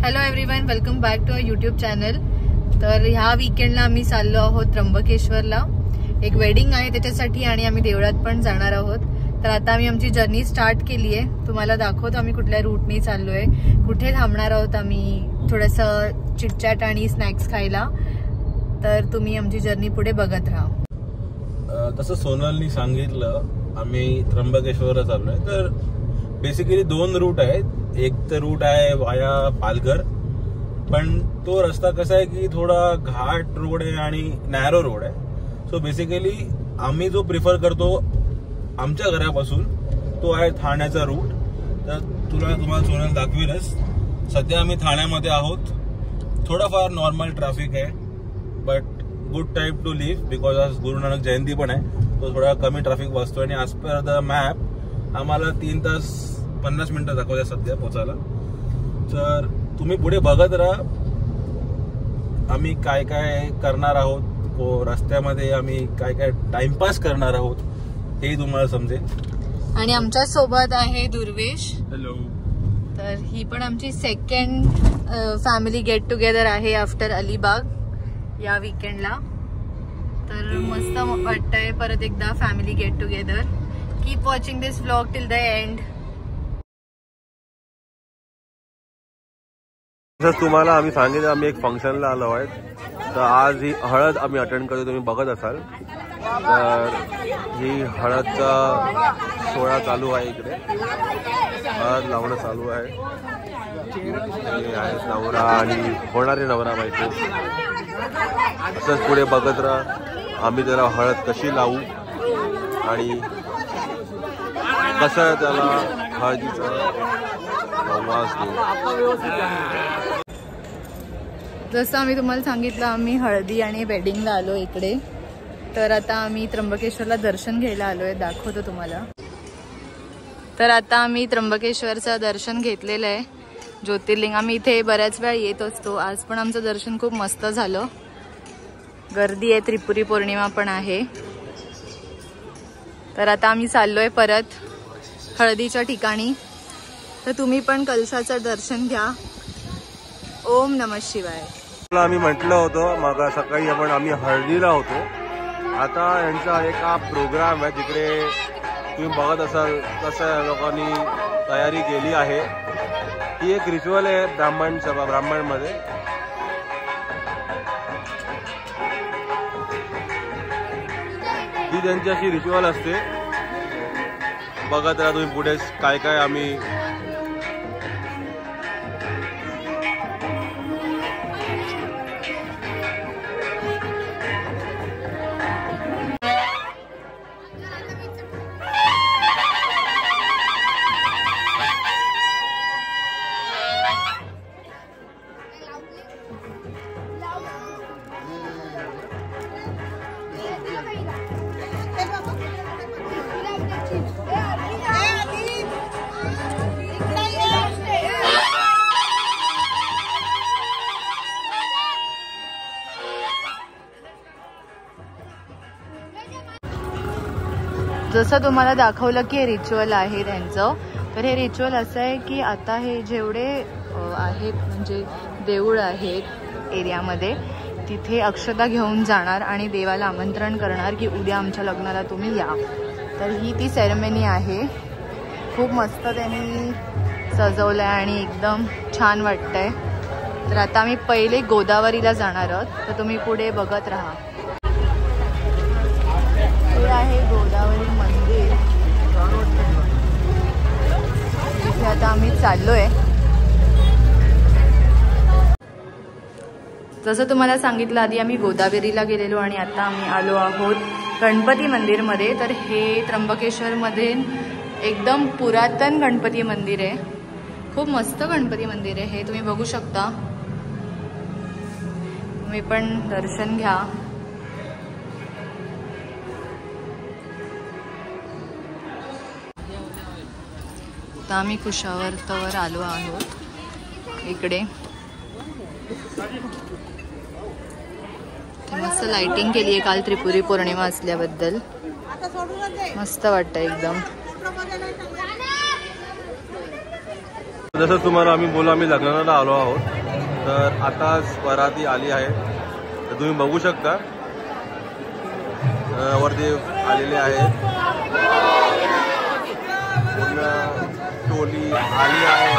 Hello everyone, welcome back to our YouTube channel. तर ह्या वीकेंडला आम्ही चाललो आहोत त्र्यंबकेश्वरला। एक वेडिंग आहे त्याच्यासाठी आणि आम्ही देवळात पण जाणार आहोत। तर आता आम्ही आमची जर्नी स्टार्ट केली आहे। तुम्हाला दाखवतो आम्ही कुठल्या रूटने चाललोय, कुठे थांबणार आहोत आम्ही, थोडंसं चिटचॅट आणि स्नॅक्स खायला। तर तुम्ही आमची जर्नी पुढे बघत राहा। तसं सोनलनी सांगितलं आम्ही त्र्यंबकेश्वरला चाललोय। तर बेसिकली दोन रूट आहेत। एक तर रूट आहे वाया पालघर, पण तो रस्ता कसा आहे की थोडा घाट रोड आहे आणि नॅरो रोड आहे। सो बेसिकली आम्ही जो प्रिफर करतो आमच्या घरापासून तो आहे ठाण्याचा रूट। तर तुम्हाला सोनल दाखवेलच। सध्या आम्ही ठाण्यामध्ये आहोत। थोडाफार नॉर्मल ट्रॅफिक आहे, but good time to leave because आज गुरु नानक जयंती पण आहे। तो थोडा कमी ट्रॅफिक बसतो आणि ॲज पर द मॅप आम्हाला 3 तास 50 मिनिटं दाखवल्या सध्या पोचायला। तर तुम्ही पुढे बघत राहा आम्ही काय काय करणार आहोत, रस्त्यामध्ये आम्ही काय काय टाइमपास करणार आहोत हे तुम्हाला समजेल। आणि आमच्या सोबत आहे दुर्वेश। हॅलो। तर ही पण आमची सेकंड फॅमिली गेट टुगेदर आहे आफ्टर अलिबाग या वीकेंडला। तर मस्त वाटतंय परत एकदा family get together. Keep watching this vlog till the end. तुम्हाला आम्ही सांगितलं आम्ही एक फंक्शनला आलो आहे। तर आज ही हळद आम्ही अटेंड करतो, तुम्ही बघत असाल। तर ही हळदचा सोहळा चालू आहे, इकडे हळद लावणं चालू आहे। हे आहे नवरा आणि होणारे नवरा बायको। असंच पुढे बघत राहा आम्ही त्याला हळद कशी लावू आणि कसं त्याला हळदीचा वास देऊ। जसं आम्ही तुम्हाला सांगितलं आम्ही हळदी आणि वेडिंगला आलो इकडे। तर आता आम्ही त्र्यंबकेश्वरला दर्शन घ्यायला आलोय, दाखवतो तुम्हाला। तर आता आम्ही त्र्यंबकेश्वरचं दर्शन घेतलेलं आहे। ज्योतिर्लिंग आम्ही इथे बऱ्याच वेळा येत असतो। आज पण आमचं दर्शन खूप मस्त झालं। गर्दी आहे, त्रिपुरी पौर्णिमा पण आहे। तर आता आम्ही चाललोय परत हळदीच्या ठिकाणी। तर तुम्ही पण कलशाचं दर्शन घ्या। ओम नमः शिवाय। आम्ही म्हटलं होतं मग सकाळी आम्ही हळदीला होतो। आता यांचा एक हा प्रोग्राम आहे, तिकडे तुम्ही बघत असाल कसं लोकांनी तयारी केली आहे। ही एक रिच्युअल आहे ब्राह्मणमध्ये। ही त्यांची अशी रिच्युअल असते। बघत राहा तुम्ही पुढे काय काय आम्ही जसं तुम्हाला दाखवलं की हे रिच्युअल आहे त्यांचं। तर हे रिच्युअल असं आहे की आता हे जेवढे आहेत म्हणजे देऊळ आहेत एरियामध्ये, तिथे अक्षता घेऊन जाणार आणि देवाला आमंत्रण करणार की उद्या आमच्या लग्नाला तुम्ही या। तर ही ती सेरेमनी आहे। खूप मस्त त्यांनी सजवलं आहे आणि एकदम छान वाटतंय। तर आता आम्ही पहिले गोदावरीला जाणार आहोत, तर तुम्ही पुढे बघत राहा। हे आहे गोदावरी मंदिर, इथे आता आम्ही चाललोय। जसं तुम्हाला सांगितलं आधी आम्ही गोदावरीला गेलेलो आणि आता आम्ही आलो आहोत गणपती मंदिरमध्ये। तर हे त्र्यंबकेश्वरमध्ये एकदम पुरातन गणपती मंदिर आहे। खूप मस्त गणपती मंदिर आहे हे, तुम्ही बघू शकता। तुम्ही पण दर्शन घ्या। आता आम्ही कुशावर्तवर आलो आहोत इकडे। मस्त लाइटिंग केली आहे काल त्रिपुरी पौर्णिमा असल्याबद्दल। मस्त वाटतं एकदम। जसं तुम्हाला आम्ही बोलू, आम्ही लग्नाला आलो आहोत. तर आताच वराती आली आहे, तर तुम्ही बघू शकता वरती आलेले आहेत. पूर्ण टोली आली आहे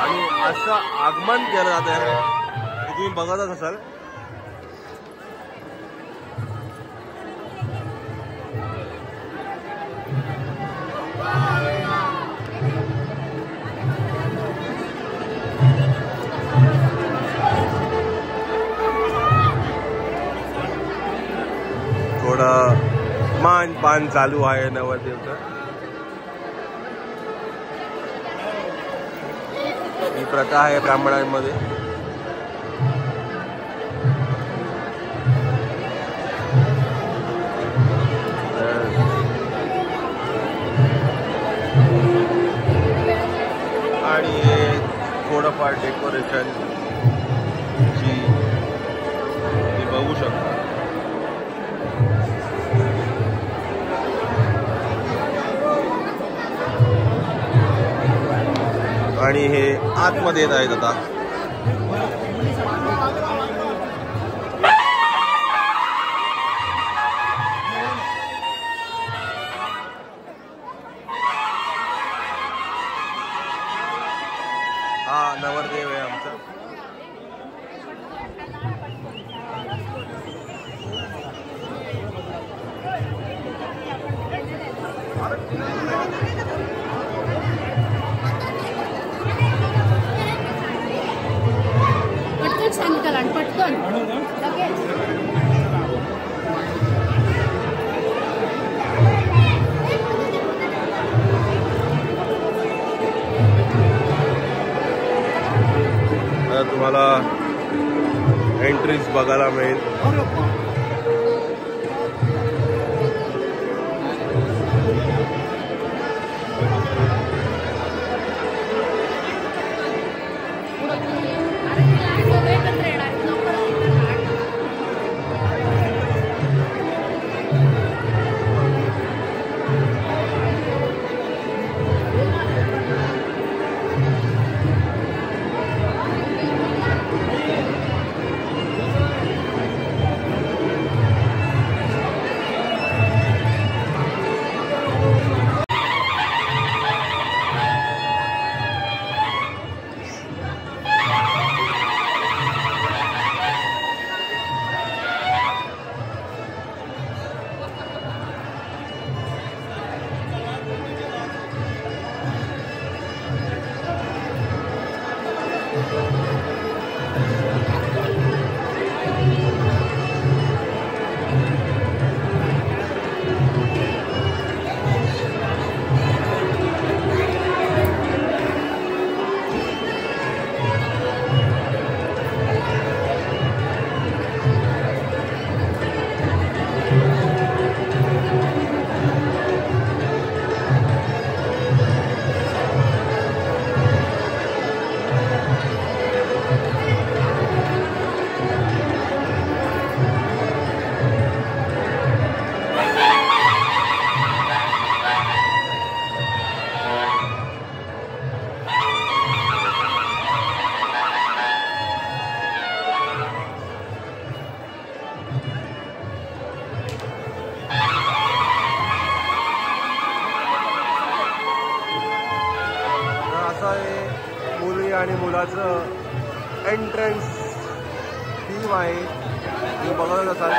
आणि असं आगमन केलं जात आहे ते तुम्ही बघतच असाल. थोडं मान पान चालू आहे नवरदेवचं. ही प्रथा आहे ब्राह्मणांमध्ये. आणि हे थोडंफार डेकोरेशन जी तुम्ही बघू शकता. आणि हे आतमध्ये येत आहेत आता. हा नवरदेव आहे आमचा. सांगितलं आणि पटकन लगेच. आता तुम्हाला एंट्रीज बघायला मिळेल. आणि मुलाचं एंट्रन्स थीम आहे, तुम्ही बघत असाल.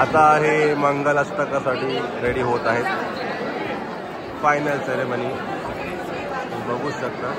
आता हे मंगलाष्टकासाठी रेडी होत आहेत. फायनल सेरेमनी बघू शकता.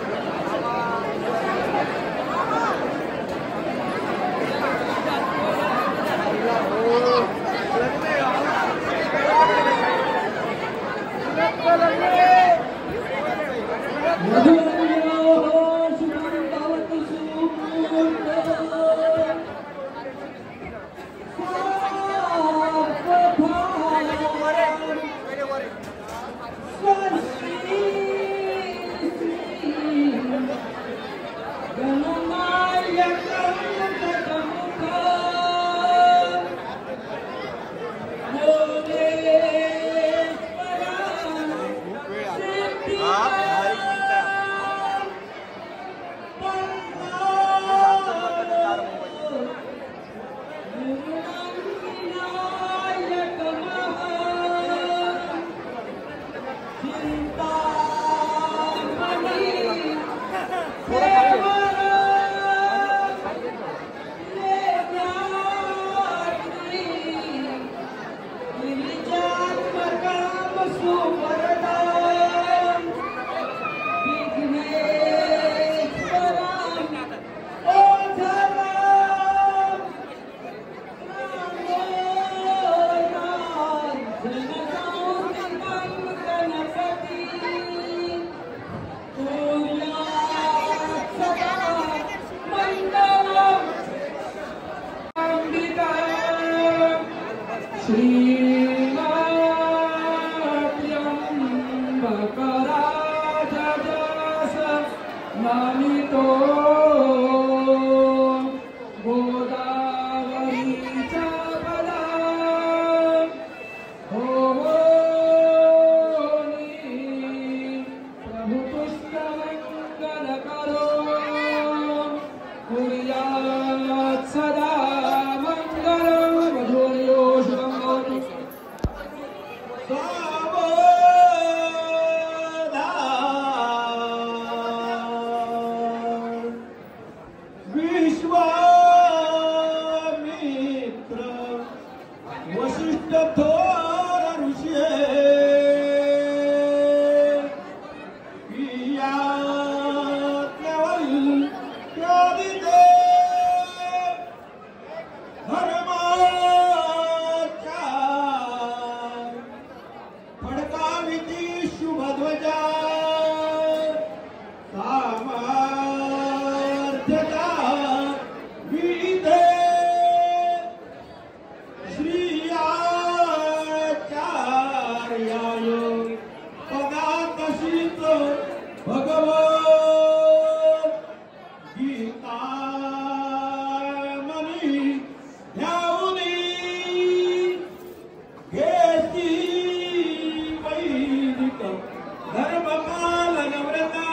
धर्मपालन व्रता